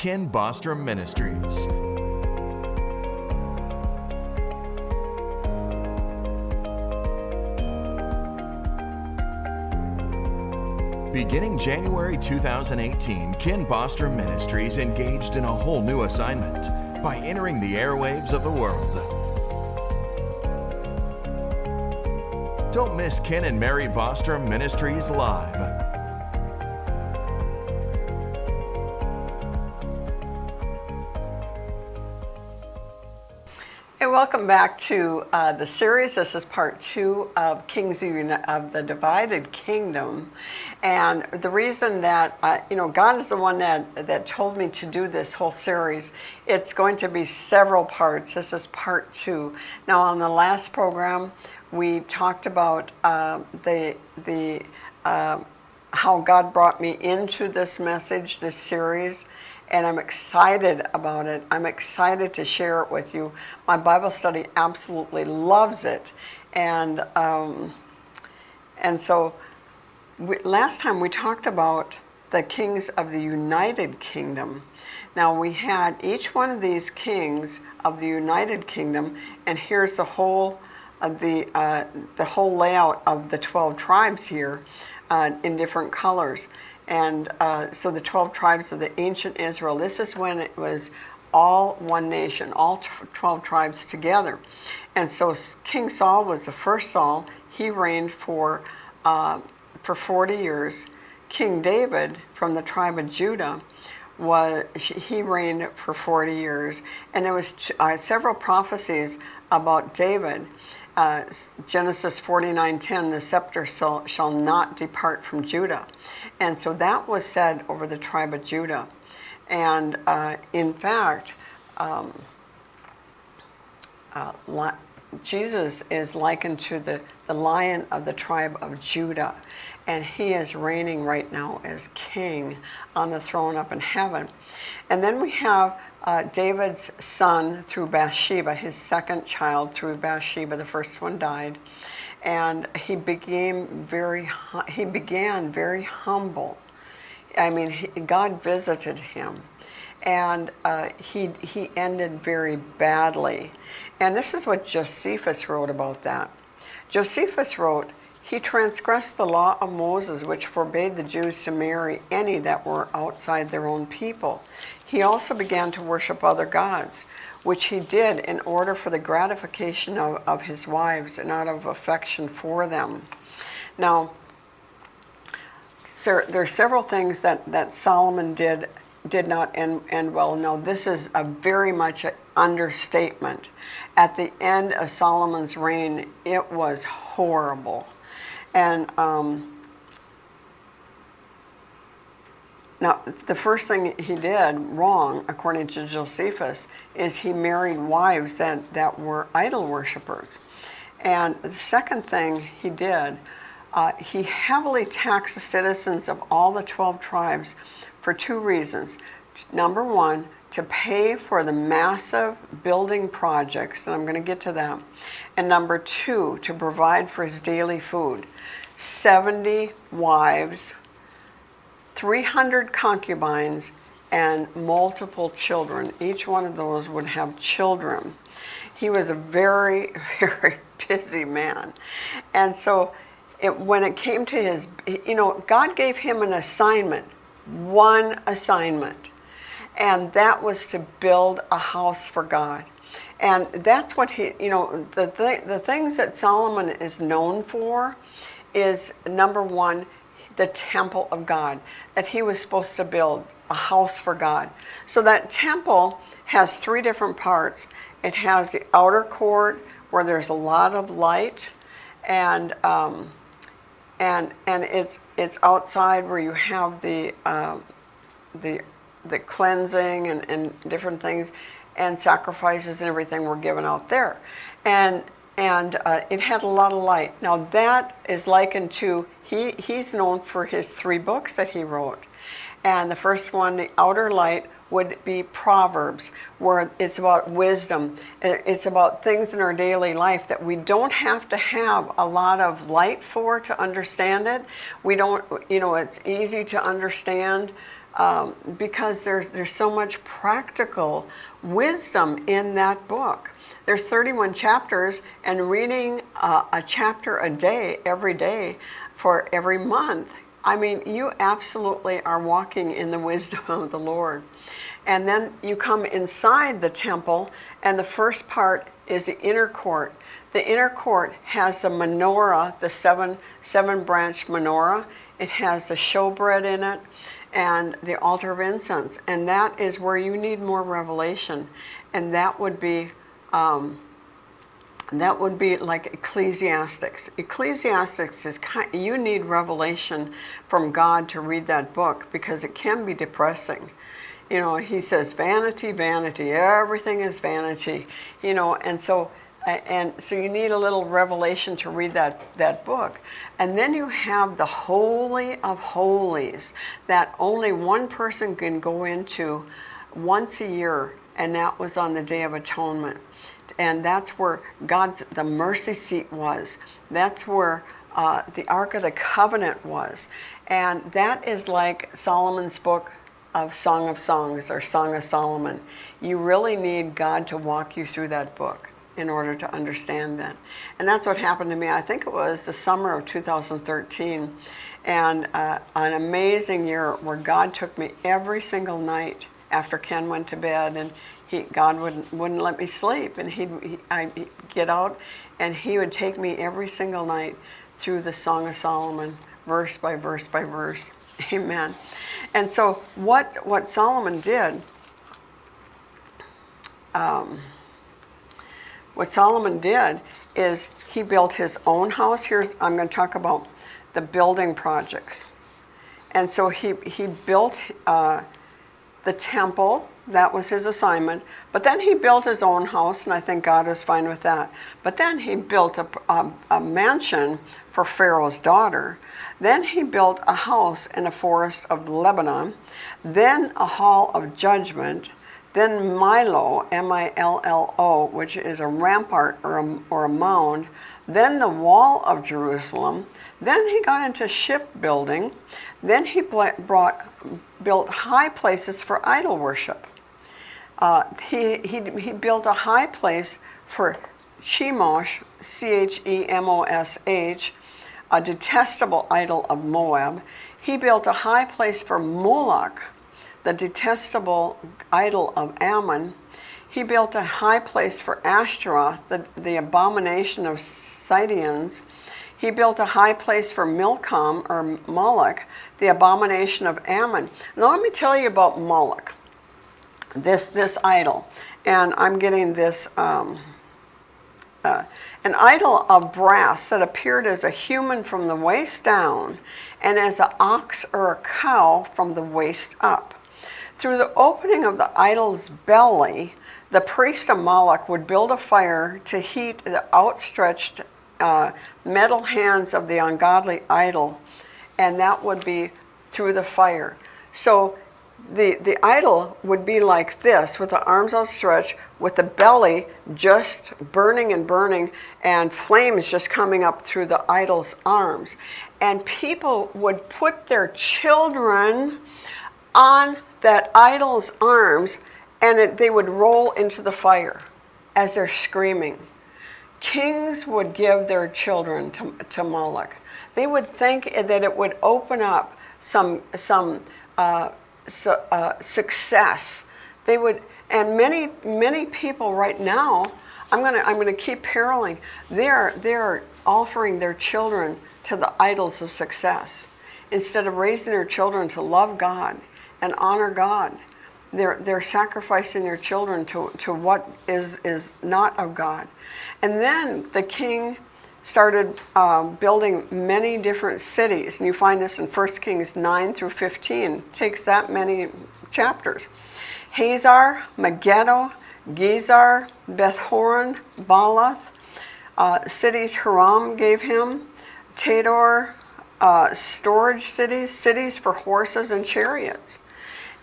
Bostrom Ministries. Beginning January 2018, Bostrom Ministries engaged in a whole new assignment by entering the airwaves of the world. Don't miss Ken and Mary Bostrom Ministries live. Hey, welcome back to the series. This is part 2 of Kings of the Divided Kingdom. And the reason that, God is the one that told me to do this whole series. It's going to be several parts. This is part 2. Now, on the last program, we talked about how God brought me into this message, this series. And I'm excited about it. I'm excited to share it with you. My Bible study absolutely loves it. And so last time we talked about the kings of the United Kingdom. Now we had each one of these kings of the United Kingdom, and here's the whole layout of the 12 tribes here in different colors. And so the 12 tribes of the ancient Israel, this is when it was all one nation, all 12 tribes together. And so King Saul was the first Saul. He reigned for 40 years. King David from the tribe of Judah, he reigned for 40 years. And there was several prophecies about David. Genesis 49:10, the scepter shall not depart from Judah. And so that was said over the tribe of Judah. And in fact, Jesus is likened to the lion of the tribe of Judah. And he is reigning right now as king on the throne up in heaven. And then we have David's son through Bathsheba, his second child through Bathsheba. The first one died. And he began very humble. I mean, God visited him. And he ended very badly. And this is what Josephus wrote about that. Josephus wrote, "He transgressed the law of Moses, which forbade the Jews to marry any that were outside their own people. He also began to worship other gods, which he did in order for the gratification of his wives and out of affection for them." Now, there are several things that Solomon did not end well. Now, this is a very much an understatement. At the end of Solomon's reign, it was horrible. And now, the first thing he did wrong, according to Josephus, is he married wives that were idol worshippers. And the second thing he did, he heavily taxed the citizens of all the 12 tribes for 2 reasons. Number one, to pay for the massive building projects, and I'm going to get to that. And number 2, to provide for his daily food. 70 wives, 300 concubines, and multiple children. Each one of those would have children. He was a very, very busy man. And so when it came to his, God gave him an assignment, one assignment. And that was to build a house for God. And that's what the things that Solomon is known for is, number one, the temple of God, that he was supposed to build a house for God. So that temple has 3 different parts. It has the outer court where there's a lot of light, and it's outside where you have the cleansing and different things, and sacrifices and everything were given out there. And it had a lot of light. Now that is likened to, he's known for his 3 books that he wrote. And the first one, the outer light, would be Proverbs, where it's about wisdom. It's about things in our daily life that we don't have to have a lot of light for to understand it. We don't, it's easy to understand because there's so much practical wisdom in that book. There's 31 chapters, and reading a chapter a day, every day, for every month, I mean, you absolutely are walking in the wisdom of the Lord. And then you come inside the temple, and the first part is the inner court. The inner court has the menorah, the seven-branch menorah. It has the showbread in it and the altar of incense. And that is where you need more revelation. And that would be like Ecclesiastics. Ecclesiastics is you need revelation from God to read that book, because it can be depressing. You know, he says, vanity, vanity, everything is vanity. You know, and so you need a little revelation to read that book. And then you have the Holy of Holies that only one person can go into once a year, and that was on the Day of Atonement. And that's where the mercy seat was. That's where the Ark of the Covenant was. And that is like Solomon's book of Song of Songs, or Song of Solomon. You really need God to walk you through that book in order to understand that. And that's what happened to me. I think it was the summer of 2013. And an amazing year where God took me every single night after Ken went to bed, and God wouldn't let me sleep, and I'd get out, and he would take me every single night through the Song of Solomon, verse by verse by verse. Amen. And so what Solomon did, is he built his own house. I'm going to talk about the building projects. And so he built the temple. That was his assignment. But then he built his own house, and I think God was fine with that. But then he built a mansion for Pharaoh's daughter. Then he built a house in a forest of Lebanon. Then a hall of judgment. Then Milo, M-I-L-L-O, which is a rampart or a mound. Then the wall of Jerusalem. Then he got into shipbuilding. Then he built high places for idol worship. He built a high place for Chemosh, C-H-E-M-O-S-H, a detestable idol of Moab. He built a high place for Moloch, the detestable idol of Ammon. He built a high place for Ashtaroth, the abomination of Sidonians. He built a high place for Milcom, or Moloch, the abomination of Ammon. Now let me tell you about Moloch, this idol. And I'm getting this, an idol of brass that appeared as a human from the waist down, and as an ox or a cow from the waist up. Through the opening of the idol's belly, the priest of Moloch would build a fire to heat the outstretched metal hands of the ungodly idol, and that would be through the fire. So the idol would be like this, with the arms outstretched, with the belly just burning and burning, and flames just coming up through the idol's arms. And people would put their children on that idol's arms, and they would roll into the fire as they're screaming. Kings would give their children to Moloch. They would think that it would open up some success. They would, and many people right now, I'm gonna keep paroling. They're offering their children to the idols of success instead of raising their children to love God and honor God. They're sacrificing their children to what is not of God. And then the king started building many different cities. And you find this in 1 Kings 9 through 15. It takes that many chapters. Hazar, Megiddo, Gezer, Beth-horon, Baalath, cities Hiram gave him, Tador, storage cities for horses and chariots.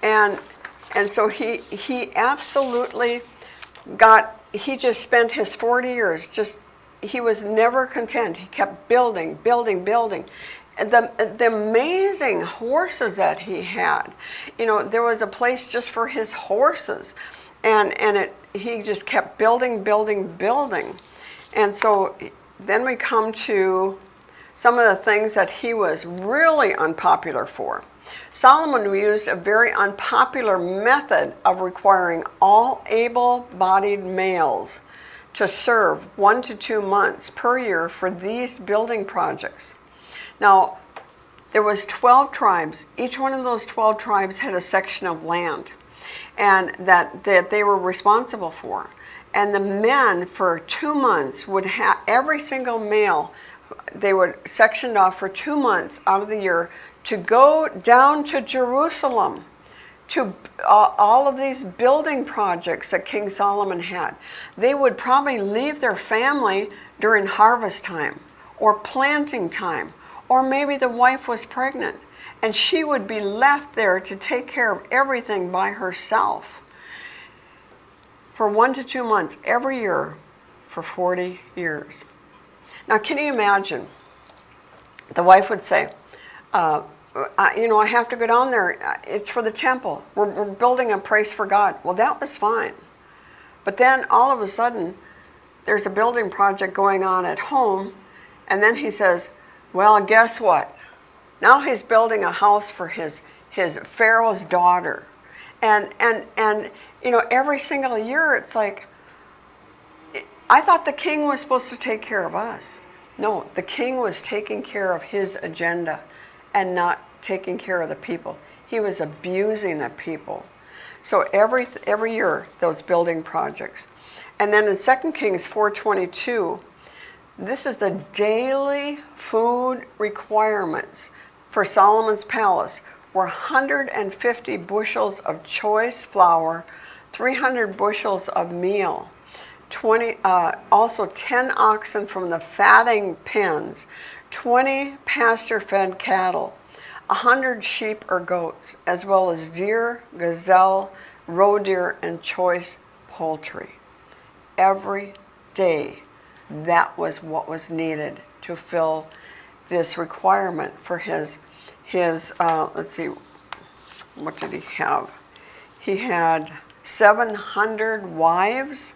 And so he absolutely he just spent his 40 years he was never content. He kept building. the amazing horses that he had. You know, there was a place just for his horses, and he just kept building, building, building. And so then we come to some of the things that he was really unpopular for. Solomon used a very unpopular method of requiring all able-bodied males to serve 1 to 2 months per year for these building projects. Now, there was 12 tribes. Each one of those 12 tribes had a section of land and that they were responsible for. And the men for 2 months would have, every single male, they were sectioned off for 2 months out of the year to go down to Jerusalem to all of these building projects that King Solomon had. They would probably leave their family during harvest time or planting time, or maybe the wife was pregnant and she would be left there to take care of everything by herself for 1 to 2 months every year for 40 years. Now, can you imagine? The wife would say, I have to go down there. It's for the temple. We're building a place for God. Well, that was fine. But then all of a sudden, there's a building project going on at home, and then he says, well, guess what? Now he's building a house for his Pharaoh's daughter. And every single year it's like, I thought the king was supposed to take care of us. No, the king was taking care of his agenda and not taking care of the people. He was abusing the people. So every year, those building projects. And then in 2 Kings 4:22, this is the daily food requirements for Solomon's palace were 150 bushels of choice flour, 300 bushels of meal, also 10 oxen from the fatting pens, 20 pasture-fed cattle, 100 sheep or goats, as well as deer, gazelle, roe deer, and choice poultry. Every day, that was what was needed to fill this requirement for his let's see, what did he have? He had 700 wives,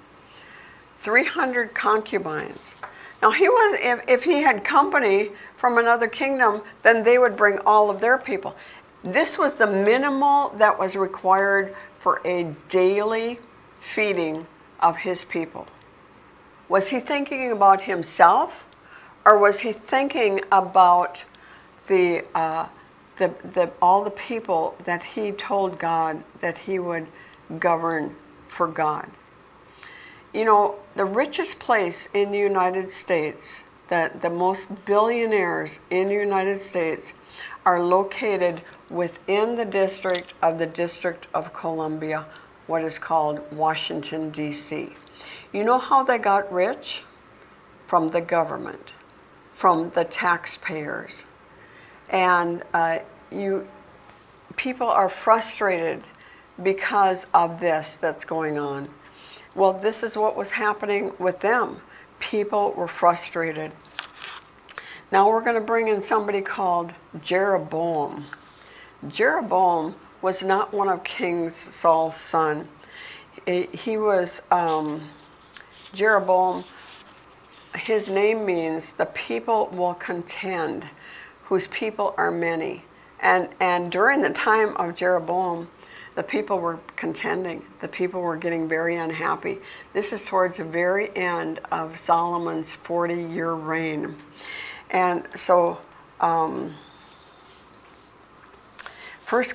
300 concubines. Now he was, if he had company from another kingdom, then they would bring all of their people. This was the minimal that was required for a daily feeding of his people. Was he thinking about himself, or was he thinking about all the people that he told God that he would govern for God? You know, the richest place in the United States, the most billionaires in the United States are located within the District of Columbia, what is called Washington, D.C. You know how they got rich? From the government, from the taxpayers. And people are frustrated because of this that's going on. Well, this is what was happening with them. People were frustrated. Now we're going to bring in somebody called Jeroboam. Jeroboam was not one of King Saul's son. He was, Jeroboam, his name means the people will contend, whose people are many. And during the time of Jeroboam, the people were contending. The people were getting very unhappy. This is towards the very end of Solomon's 40-year reign. And so 1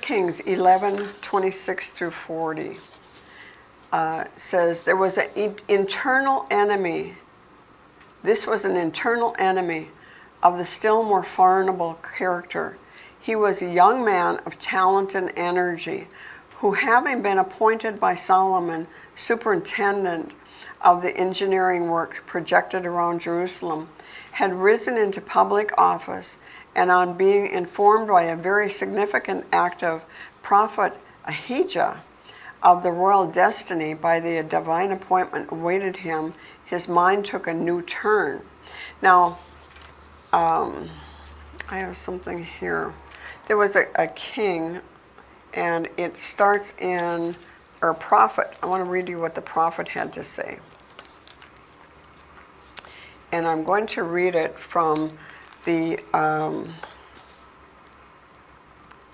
Kings 11:26 through 40 says there was an internal enemy. This was an internal enemy of the still more formidable character. He was a young man of talent and energy, who, having been appointed by Solomon superintendent of the engineering works projected around Jerusalem, had risen into public office, and on being informed by a very significant act of prophet Ahijah of the royal destiny by the divine appointment awaited him, his mind took a new turn. Now, I have something here. There was a king, and it starts in, or a prophet. I want to read you what the prophet had to say. And I'm going to read it from the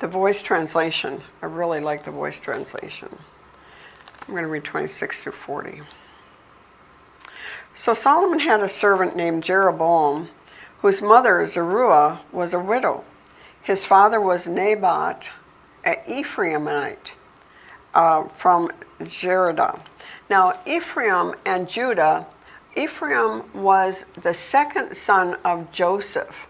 Voice translation. I really like the Voice translation. I'm going to read 26 through 40. So Solomon had a servant named Jeroboam, whose mother, Zeruiah, was a widow. His father was Naboth, an Ephraimite, from Jeridah. Now, Ephraim and Judah, Ephraim was the second son of Joseph,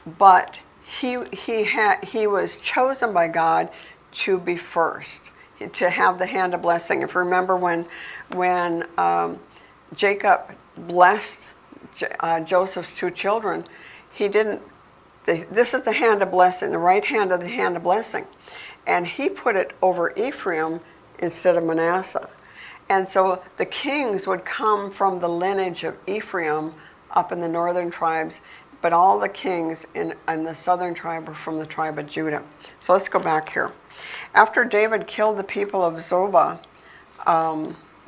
but he was chosen by God to be first, to have the hand of blessing. If you remember when Jacob blessed Joseph's two children, this is the hand of blessing, the right hand of the hand of blessing. And he put it over Ephraim instead of Manasseh. And so the kings would come from the lineage of Ephraim up in the northern tribes, but all the kings in the southern tribe were from the tribe of Judah. So let's go back here. After David killed the people of Zobah,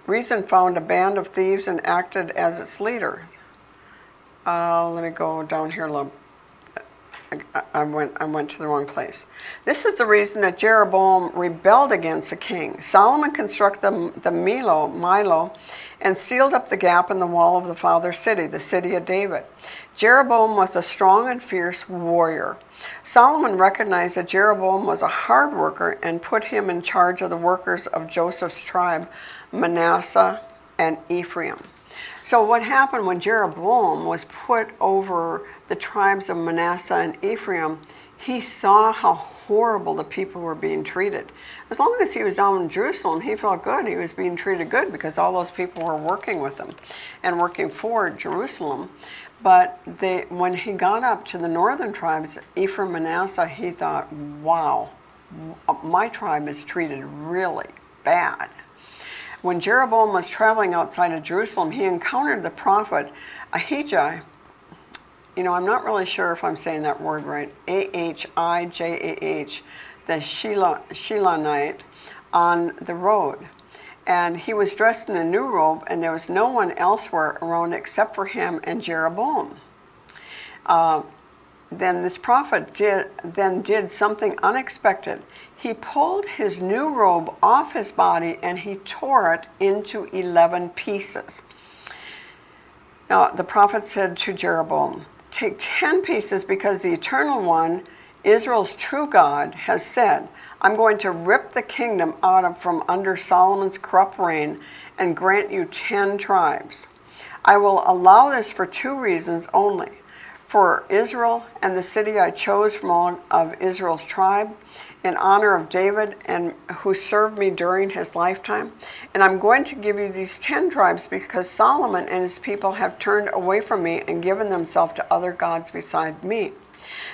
Rezin found a band of thieves and acted as its leader. Let me go down here a little. I went to the wrong place. This is the reason that Jeroboam rebelled against the king. Solomon constructed the Milo, and sealed up the gap in the wall of the father's city, the city of David. Jeroboam was a strong and fierce warrior. Solomon recognized that Jeroboam was a hard worker and put him in charge of the workers of Joseph's tribe, Manasseh and Ephraim. So what happened when Jeroboam was put over the tribes of Manasseh and Ephraim, he saw how horrible the people were being treated. As long as he was down in Jerusalem, he felt good. He was being treated good because all those people were working with him and working for Jerusalem. But when he got up to the northern tribes, Ephraim and Manasseh, he thought, wow, my tribe is treated really bad. When Jeroboam was traveling outside of Jerusalem, he encountered the prophet Ahijah. I'm not really sure if I'm saying that word right. Ahijah, the Shilonite, on the road. And he was dressed in a new robe, and there was no one elsewhere around except for him and Jeroboam. Then this prophet did something unexpected. He pulled his new robe off his body and he tore it into 11 pieces. Now the prophet said to Jeroboam, "Take 10 pieces because the Eternal One, Israel's true God, has said, I'm going to rip the kingdom from under Solomon's corrupt reign and grant you 10 tribes. I will allow this for 2 reasons only. For Israel and the city I chose from all of Israel's tribe, in honor of David and who served me during his lifetime. And I'm going to give you these 10 tribes because Solomon and his people have turned away from me and given themselves to other gods beside me.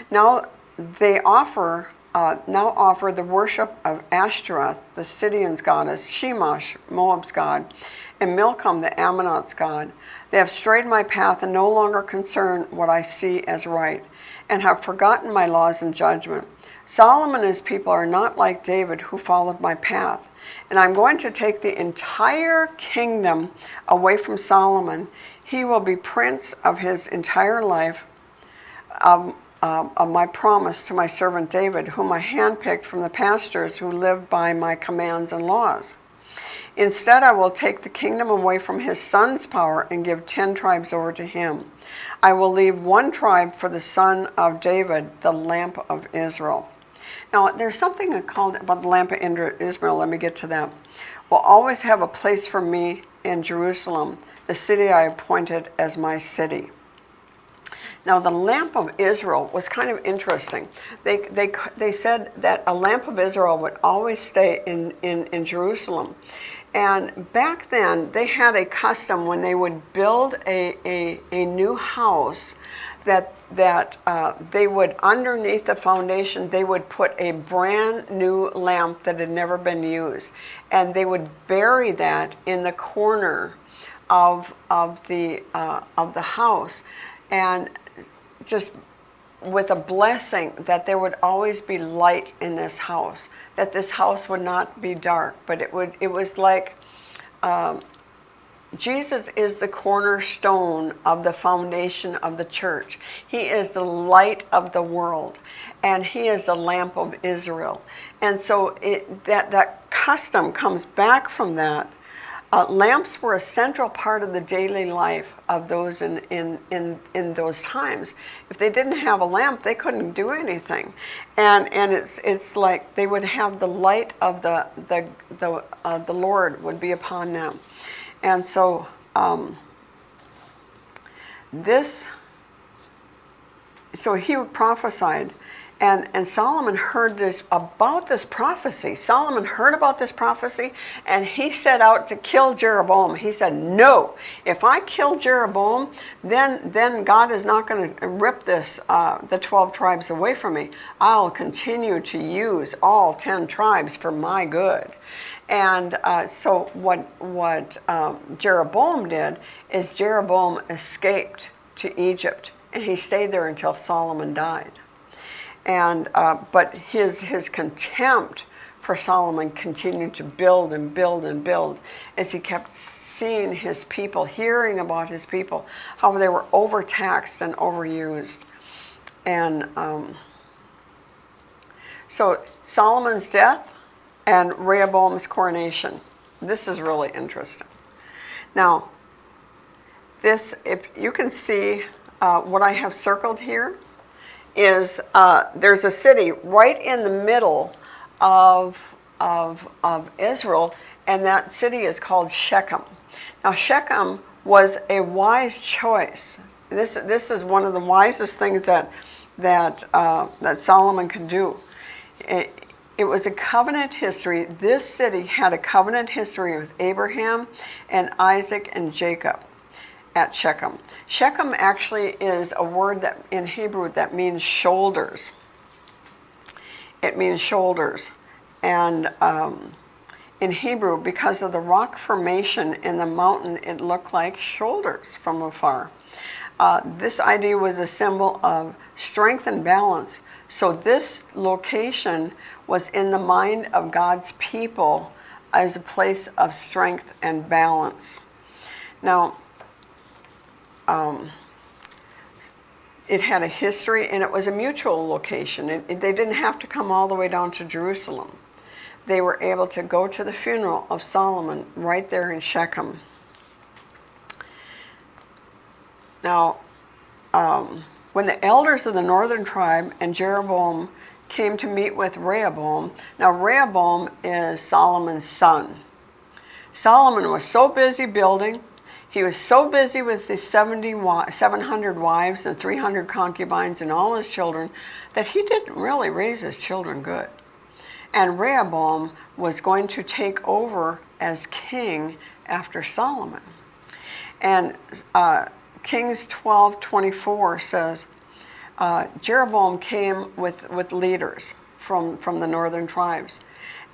Now they offer the worship of Ashtoreth, the Sidonians' goddess, Shemash, Moab's god, and Milcom, the Ammonite's god. They have strayed my path and no longer concern what I see as right, and have forgotten my laws and judgment. Solomon and his people are not like David, who followed my path. And I'm going to take the entire kingdom away from Solomon. He will be prince of his entire life, of my promise to my servant David, whom I handpicked from the pastors who lived by my commands and laws. Instead, I will take the kingdom away from his son's power and give 10 tribes over to him. I will leave 1 tribe for the son of David, the lamp of Israel." Now, there's something called about the lamp of Israel. Let me get to that. "Will always have a place for me in Jerusalem, the city I appointed as my city." Now, the lamp of Israel was kind of interesting. They said that a lamp of Israel would always stay in Jerusalem. And back then, they had a custom when they would build a new house that they would, underneath the foundation, they would put a brand new lamp that had never been used. And they would bury that in the corner of the house. And just with a blessing that there would always be light in this house, that this house would not be dark, but it was like Jesus is the cornerstone of the foundation of the church. He is the light of the world, and he is the lamp of Israel. And so that custom comes back from that. Lamps were a central part of the daily life of those in those times. If they didn't have a lamp, they couldn't do anything, and it's like they would have the light of the Lord would be upon them, and so so he prophesied. And Solomon heard about this prophecy. Solomon heard about this prophecy, and he set out to kill Jeroboam. He said, no, if I kill Jeroboam, then God is not going to rip the 12 tribes away from me. I'll continue to use all 10 tribes for my good. And so what Jeroboam did is Jeroboam escaped to Egypt, and he stayed there until Solomon died. And but his contempt for Solomon continued to build and build and build as he kept seeing his people, hearing about his people, how they were overtaxed and overused. And so Solomon's death and Rehoboam's coronation. This is really interesting. Now, this, if you can see what I have circled here, is there's a city right in the middle of Israel, and that city is called Shechem. Now Shechem was a wise choice. This is one of the wisest things that Solomon could do. It was a covenant history. This city had a covenant history with Abraham and Isaac and Jacob at Shechem. Shechem actually is a word that in Hebrew that means shoulders. It means shoulders. And in Hebrew, because of the rock formation in the mountain, it looked like shoulders from afar. This idea was a symbol of strength and balance. So this location was in the mind of God's people as a place of strength and balance. Now, it had a history, and it was a mutual location. They didn't have to come all the way down to Jerusalem. They were able to go to the funeral of Solomon right there in Shechem. Now, when the elders of the northern tribe and Jeroboam came to meet with Rehoboam, now Rehoboam is Solomon's son. Solomon was so busy building, he was so busy with his 700 wives and 300 concubines and all his children that he didn't really raise his children good. And Rehoboam was going to take over as king after Solomon. And Kings 12:24 says, Jeroboam came with leaders from the northern tribes.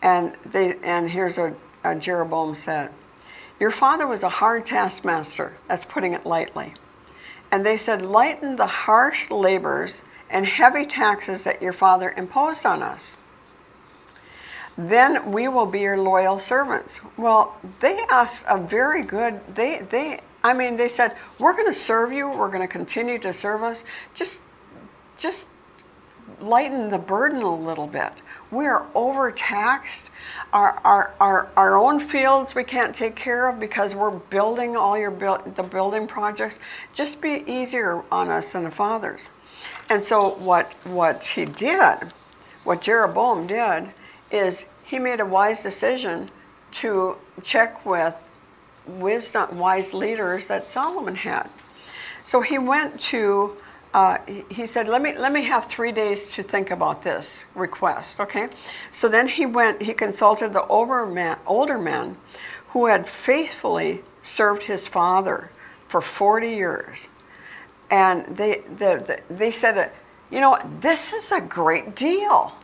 And here's what Jeroboam said. Your father was a hard taskmaster, that's putting it lightly. And they said, lighten the harsh labors and heavy taxes that your father imposed on us. Then we will be your loyal servants. Well, they asked a very good, they said, we're going to serve you, we're going to continue to serve us, just lighten the burden a little bit. We are overtaxed. Our own fields we can't take care of because we're building all the building projects. Just be easier on us than the fathers. And so what Jeroboam did is he made a wise decision to check with wise leaders that Solomon had. So he went to he said, let me have 3 days to think about this request, okay? So then he consulted the older men who had faithfully served his father for 40 years. And they said, you know, this is a great deal.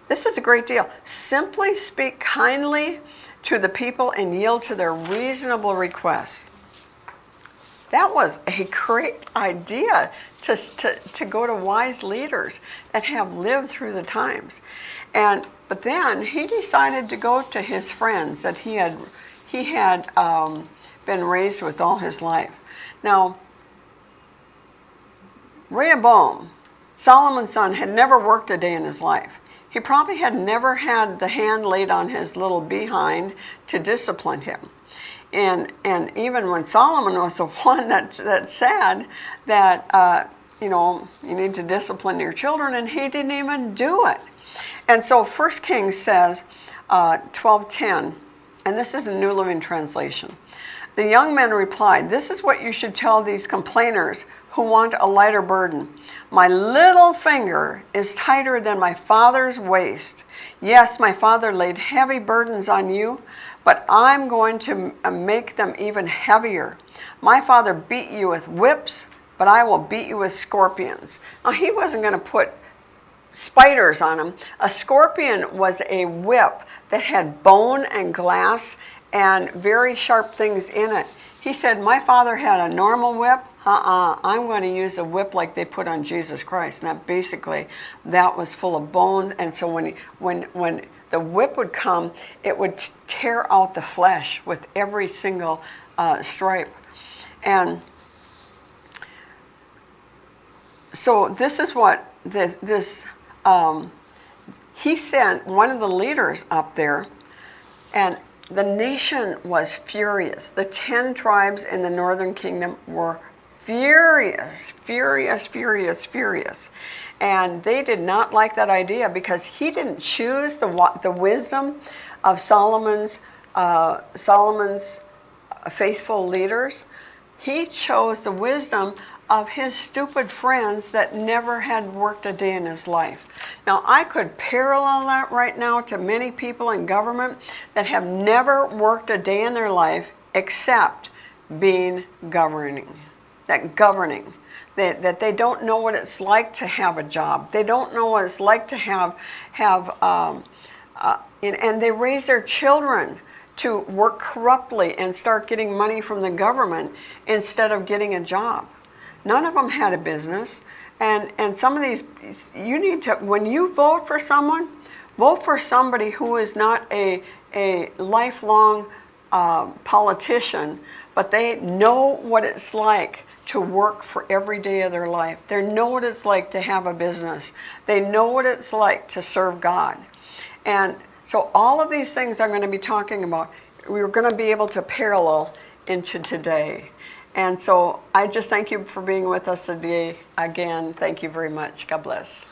This is a great deal. Simply speak kindly to the people and yield to their reasonable requests. that was a great idea to go to wise leaders that have lived through the times. But then he decided to go to his friends that he had been raised with all his life. Now, Rehoboam, Solomon's son, had never worked a day in his life. He probably had never had the hand laid on his little behind to discipline him. And even when Solomon was the one that said that, you need to discipline your children, and he didn't even do it. And so 1 Kings says, 12:10, and this is the New Living Translation. The young men replied, "This is what you should tell these complainers who want a lighter burden. My little finger is tighter than my father's waist. Yes, my father laid heavy burdens on you, but I'm going to make them even heavier. My father beat you with whips, but I will beat you with scorpions." Now, he wasn't going to put spiders on him. A scorpion was a whip that had bone and glass and very sharp things in it. He said, my father had a normal whip. I'm going to use a whip like they put on Jesus Christ. Now, basically, that was full of bone. And so when the whip would come, it would tear out the flesh with every single stripe. And so this is what he sent one of the leaders up there, and the nation was furious. The 10 tribes in the northern kingdom were furious. And they did not like that idea because he didn't choose the wisdom of Solomon's faithful leaders. He chose the wisdom of his stupid friends that never had worked a day in his life. Now, I could parallel that right now to many people in government that have never worked a day in their life except governing. That they don't know what it's like to have a job. They don't know what it's like to have and they raise their children to work corruptly and start getting money from the government instead of getting a job. None of them had a business. And some of these, you need to, when you vote for someone, vote for somebody who is not a lifelong politician, but they know what it's like to work for every day of their life. They know what it's like to have a business. They know what it's like to serve God. And so all of these things I'm going to be talking about, we're going to be able to parallel into today. And so I just thank you for being with us today. Again, thank you very much. God bless.